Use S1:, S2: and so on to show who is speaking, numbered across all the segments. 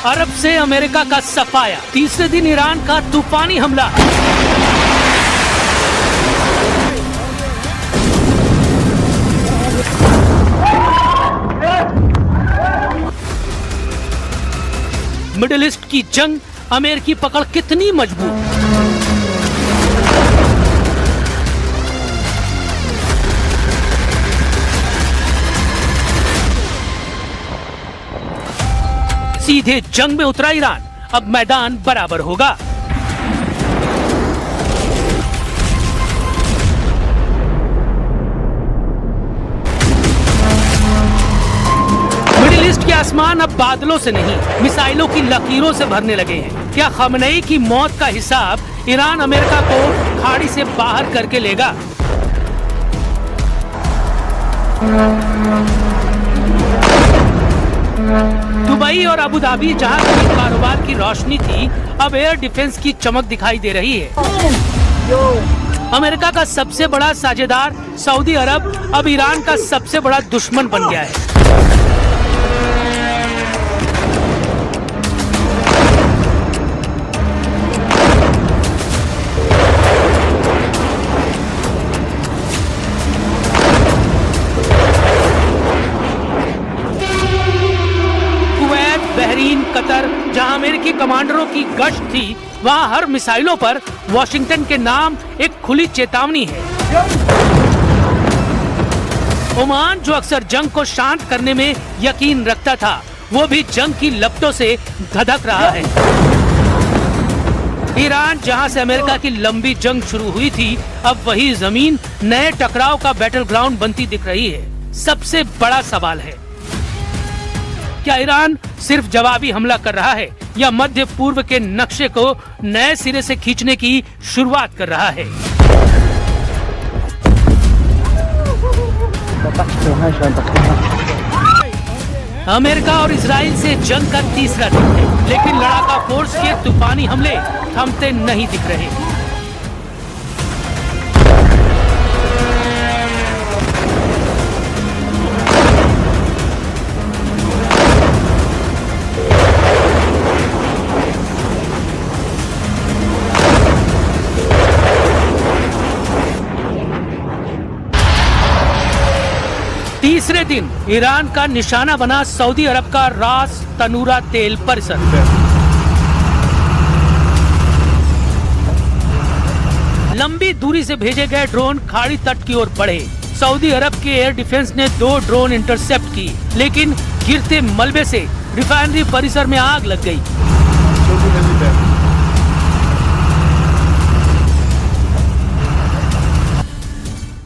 S1: अरब से अमेरिका का सफाया, तीसरे दिन ईरान का तूफानी हमला। मिडिल ईस्ट की जंग, अमेरिकी पकड़ कितनी मजबूत। सीधे जंग में उतरा ईरान, अब मैदान बराबर होगा। मिडिल ईस्ट के आसमान अब बादलों से नहीं, मिसाइलों की लकीरों से भरने लगे हैं। क्या खमेनी की मौत का हिसाब ईरान अमेरिका को खाड़ी से बाहर करके लेगा? दुबई और अबू धाबी, जहां कभी कारोबार की रोशनी थी, अब एयर डिफेंस की चमक दिखाई दे रही है। अमेरिका का सबसे बड़ा साझेदार सऊदी अरब अब ईरान का सबसे बड़ा दुश्मन बन गया है। बहरीन, कतर, जहां अमेरिकी कमांडरों की गश्त थी, वहां हर मिसाइलों पर वॉशिंगटन के नाम एक खुली चेतावनी है। ओमान, जो अक्सर जंग को शांत करने में यकीन रखता था, वो भी जंग की लपटों से धधक रहा है। ईरान, जहां से अमेरिका की लंबी जंग शुरू हुई थी, अब वही जमीन नए टकराव का बैटल ग्राउंड बनती दिख रही है। सबसे बड़ा सवाल है, क्या ईरान सिर्फ जवाबी हमला कर रहा है या मध्य पूर्व के नक्शे को नए सिरे से खींचने की शुरुआत कर रहा है? अमेरिका और इजराइल से जंग का तीसरा दिन है, लेकिन लड़ाका फोर्स के तूफानी हमले थमते नहीं दिख रहे। तीसरे दिन ईरान का निशाना बना सऊदी अरब का रास तनूरा तेल परिसर। लंबी दूरी से भेजे गए ड्रोन खाड़ी तट की ओर बढ़े। सऊदी अरब के एयर डिफेंस ने 2 ड्रोन इंटरसेप्ट की, लेकिन गिरते मलबे से रिफाइनरी परिसर में आग लग गई।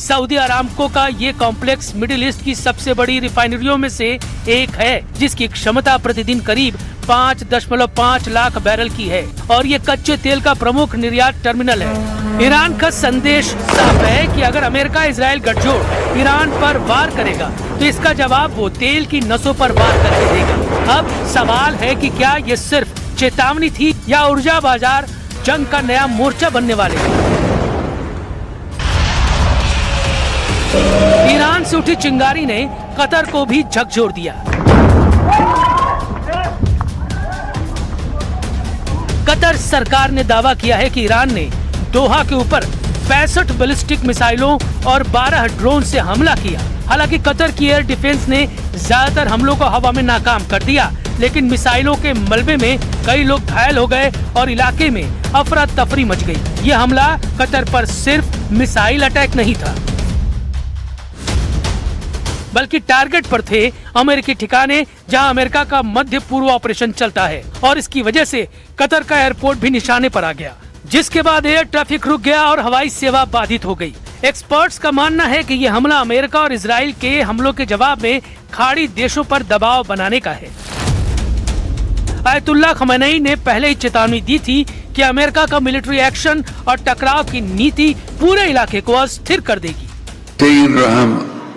S1: सऊदी अरामको का ये कॉम्प्लेक्स मिडिल ईस्ट की सबसे बड़ी रिफाइनरियों में से एक है, जिसकी क्षमता प्रतिदिन करीब 5.5 लाख बैरल की है और ये कच्चे तेल का प्रमुख निर्यात टर्मिनल है। ईरान का संदेश साफ है कि अगर अमेरिका इजराइल गठजोड़ ईरान पर वार करेगा, तो इसका जवाब वो तेल की नसों पर वार करके देगा। अब सवाल है कि क्या ये सिर्फ चेतावनी थी या ऊर्जा बाजार जंग का नया मोर्चा बनने वाले हैं? ईरान से उठी चिंगारी ने कतर को भी झकझोर दिया। कतर सरकार ने दावा किया है कि ईरान ने दोहा के ऊपर 65 बैलिस्टिक मिसाइलों और 12 ड्रोन से हमला किया। हालांकि कतर की एयर डिफेंस ने ज्यादातर हमलों को हवा में नाकाम कर दिया, लेकिन मिसाइलों के मलबे में कई लोग घायल हो गए और इलाके में अफरा तफरी मच गई। यह हमला कतर पर सिर्फ मिसाइल अटैक नहीं था, बल्कि टारगेट पर थे अमेरिकी ठिकाने, जहां अमेरिका का मध्य पूर्व ऑपरेशन चलता है, और इसकी वजह से कतर का एयरपोर्ट भी निशाने पर आ गया, जिसके बाद एयर ट्रैफिक रुक गया और हवाई सेवा बाधित हो गई। एक्सपर्ट्स का मानना है कि यह हमला अमेरिका और इजराइल के हमलों के जवाब में खाड़ी देशों पर दबाव बनाने का है। आयतुल्लाह खमेनी ने पहले ही चेतावनी दी थी कि अमेरिका का मिलिट्री एक्शन और टकराव की नीति पूरे इलाके को अस्थिर कर देगी।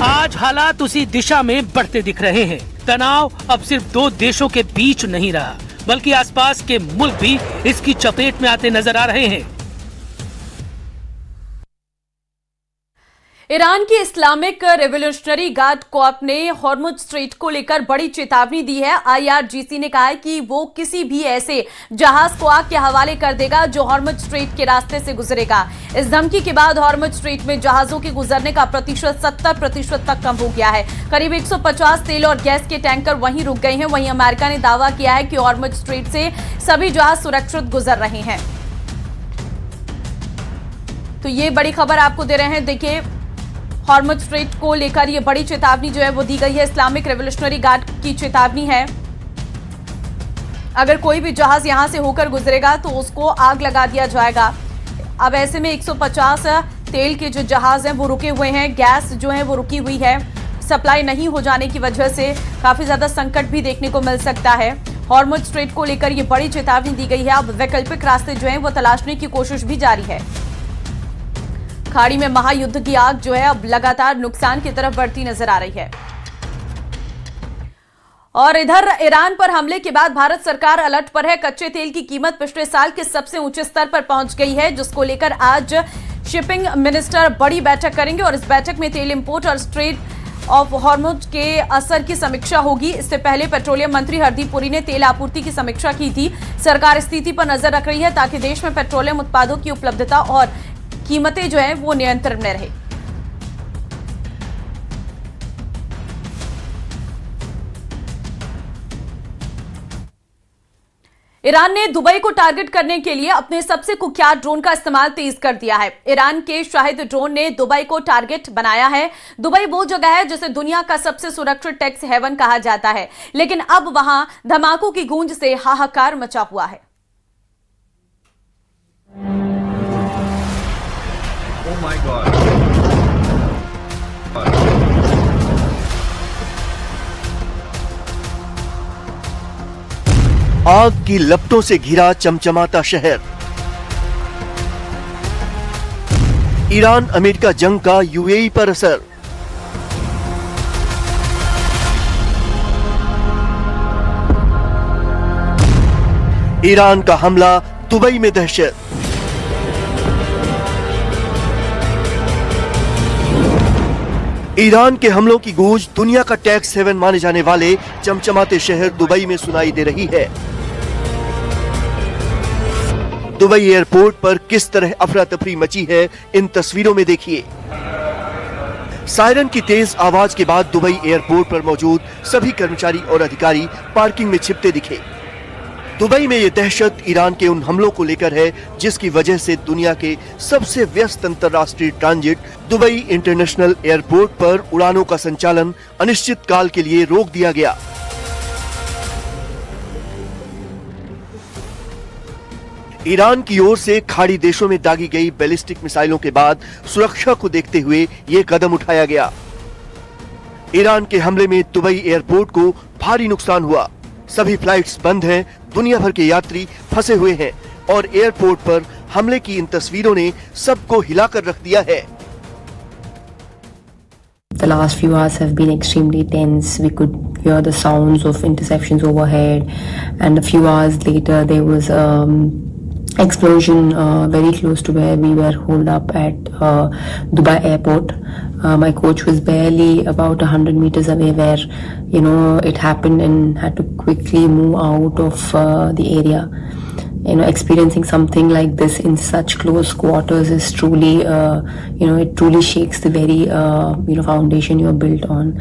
S1: आज हालात उसी दिशा में बढ़ते दिख रहे हैं। तनाव अब सिर्फ 2 देशों के बीच नहीं रहा, बल्कि आसपास के मुल्क भी इसकी चपेट में आते नजर आ रहे हैं।
S2: ईरान की इस्लामिक रेवोल्यूशनरी गार्ड कॉर्प ने हॉर्मुज स्ट्रेट को लेकर बड़ी चेतावनी दी है। आईआरजीसी ने कहा है कि वो किसी भी ऐसे जहाज को आग के हवाले कर देगा जो हॉर्मुज स्ट्रेट के रास्ते से गुजरेगा। इस धमकी के बाद हॉर्मुज स्ट्रेट में जहाजों के गुजरने का प्रतिशत 70% तक कम हो गया है। करीब 150 तेल और गैस के टैंकर वहीं रुक गए हैं। वहीं अमेरिका ने दावा किया है कि हॉर्मुज स्ट्रेट से सभी जहाज सुरक्षित गुजर रहे हैं। तो ये बड़ी खबर आपको दे रहे हैं। देखिए, हॉर्मुज स्ट्रेट को लेकर ये बड़ी चेतावनी जो है वो दी गई है। इस्लामिक रेवोल्यूशनरी गार्ड की चेतावनी है, अगर कोई भी जहाज यहां से होकर गुजरेगा तो उसको आग लगा दिया जाएगा। अब ऐसे में 150 तेल के जो जहाज हैं वो रुके हुए हैं, गैस जो है वो रुकी हुई है। सप्लाई नहीं हो जाने की वजह से काफी ज्यादा संकट भी देखने को मिल सकता है। हॉर्मुज स्ट्रेट को लेकर ये बड़ी चेतावनी दी गई है। अब वैकल्पिक रास्ते जो है वो तलाशने की कोशिश भी जारी है। खाड़ी में महायुद्ध की आग जो है अब लगातार नुकसान की तरफ बढ़ती नजर आ रही है। और इधर ईरान पर हमले के बाद भारत सरकार अलर्ट पर है। कच्चे तेल की कीमत पिछले साल के सबसे ऊंचे स्तर पर पहुंच गई है, जिसको लेकर आज शिपिंग मिनिस्टर बड़ी बैठक करेंगे और इस बैठक में तेल इंपोर्ट और स्ट्रेट ऑफ हॉर्मुज के असर की समीक्षा होगी। इससे पहले पेट्रोलियम मंत्री हरदीप पुरी ने तेल आपूर्ति की समीक्षा की थी। सरकार स्थिति पर नजर रख रही है ताकि देश में पेट्रोलियम उत्पादों की उपलब्धता और कीमतें जो है वो नियंत्रण में रहे। ईरान ने दुबई को टारगेट करने के लिए अपने सबसे कुख्यात ड्रोन का इस्तेमाल तेज कर दिया है। ईरान के शाहिद ड्रोन ने दुबई को टारगेट बनाया है। दुबई वो जगह है जिसे दुनिया का सबसे सुरक्षित टैक्स हेवन कहा जाता है, लेकिन अब वहां धमाकों की गूंज से हाहाकार मचा हुआ है।
S3: Oh my God.
S4: आग की लपटों से घिरा चमचमाता शहर। ईरान अमेरिका जंग का यूएई पर असर। ईरान का हमला, दुबई में दहशत। ईरान के हमलों की गूंज दुनिया का टैक्स हेवन माने जाने वाले चमचमाते शहर दुबई में सुनाई दे रही है। दुबई एयरपोर्ट पर किस तरह अफरा तफरी मची है, इन तस्वीरों में देखिए। सायरन की तेज आवाज के बाद दुबई एयरपोर्ट पर मौजूद सभी कर्मचारी और अधिकारी पार्किंग में छिपते दिखे। दुबई में ये दहशत ईरान के उन हमलों को लेकर है जिसकी वजह से दुनिया के सबसे व्यस्त अंतर्राष्ट्रीय ट्रांजिट दुबई इंटरनेशनल एयरपोर्ट पर उड़ानों का संचालन अनिश्चित काल के लिए रोक दिया गया। ईरान की ओर से खाड़ी देशों में दागी गई बैलिस्टिक मिसाइलों के बाद सुरक्षा को देखते हुए ये कदम उठाया गया। ईरान के हमले में दुबई एयरपोर्ट को भारी नुकसान हुआ। सभी फ्लाइट्स बंद हैं, दुनिया भर के यात्री फंसे हुए हैं और एयरपोर्ट पर हमले की इन तस्वीरों ने सबको हिलाकर रख दिया है।
S5: The last few hours have been extremely tense. We could hear the sounds of interceptions overhead, and a few hours later there was explosion very close to where we were holed up at Dubai airport. My coach was barely about 100 meters away where it happened, and had to quickly move out of the area. Experiencing something like this in such close quarters is truly it truly shakes the very foundation you're built on,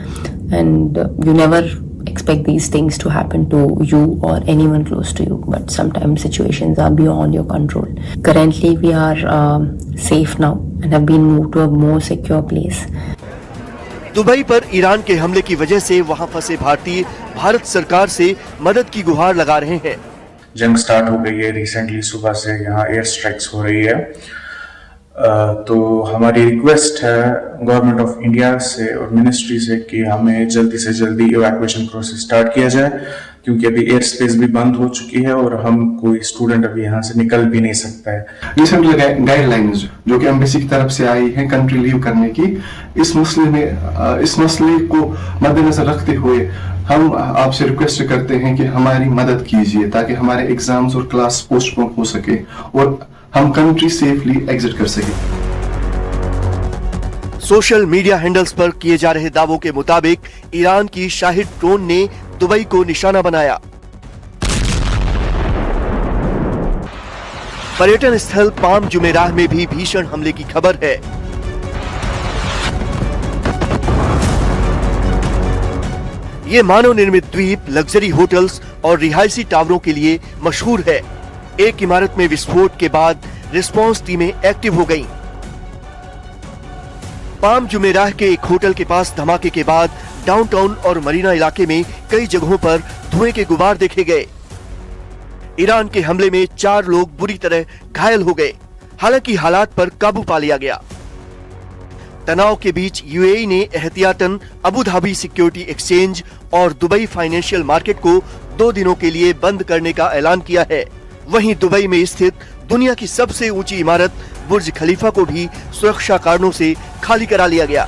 S5: and you never expect these things to happen to you or anyone close to you, but sometimes situations are beyond your control. Currently we are safe now and have been moved to a more secure place.
S4: Dubai पर Iran के हमले की वजह से वहां फंसे भारतीय भारत सरकार से मदद की गुहार लगा रहे हैं।
S3: जंग स्टार्ट हो गई है, रिसेंटली सुबह से यहाँ एयर स्ट्राइक्स हो रही है, तो हमारी रिक्वेस्ट है गवर्नमेंट ऑफ इंडिया से और मिनिस्ट्री से कि हमें जल्दी से जल्दी इवैक्यूएशन प्रोसेस स्टार्ट किया जाए, क्योंकि अभी एयर स्पेस भी बंद हो चुकी है और हम कोई स्टूडेंट अभी यहाँ से निकल भी नहीं सकता है।
S6: रिसेंटली गाइडलाइंस जो कि एम्बेसी की तरफ से आई है कंट्री लीव करने की, इस मसले को मद्देनजर रखते हुए हम आपसे रिक्वेस्ट करते हैं कि हमारी मदद कीजिए ताकि हमारे एग्जाम्स और क्लास पोस्टपोन हो सके और हम कंट्री सेफली एग्जिट कर सके।
S4: सोशल मीडिया हैंडल्स पर किए जा रहे दावों के मुताबिक ईरान की शाहिद ड्रोन ने दुबई को निशाना बनाया। पर्यटन स्थल पाम जुमेराह में भी भीषण हमले की खबर है। ये मानव निर्मित द्वीप लग्जरी होटल्स और रिहायशी टावरों के लिए मशहूर है। एक इमारत में विस्फोट के बाद रिस्पांस टीमें एक्टिव हो गईं। पाम जुमेराह के एक होटल के पास धमाके के बाद डाउनटाउन और मरीना इलाके में कई जगहों पर धुएं के गुबार देखे गए। ईरान के हमले में 4 लोग बुरी तरह घायल हो गए। हालांकि हालात पर काबू पा लिया गया। तनाव के बीच यूएई ने एहतियातन अबू धाबी सिक्योरिटी एक्सचेंज और दुबई फाइनेंशियल मार्केट को 2 दिनों के लिए बंद करने का ऐलान किया है। वहीं दुबई में स्थित दुनिया की सबसे ऊंची इमारत बुर्ज खलीफा को भी सुरक्षा कारणों से खाली करा लिया गया।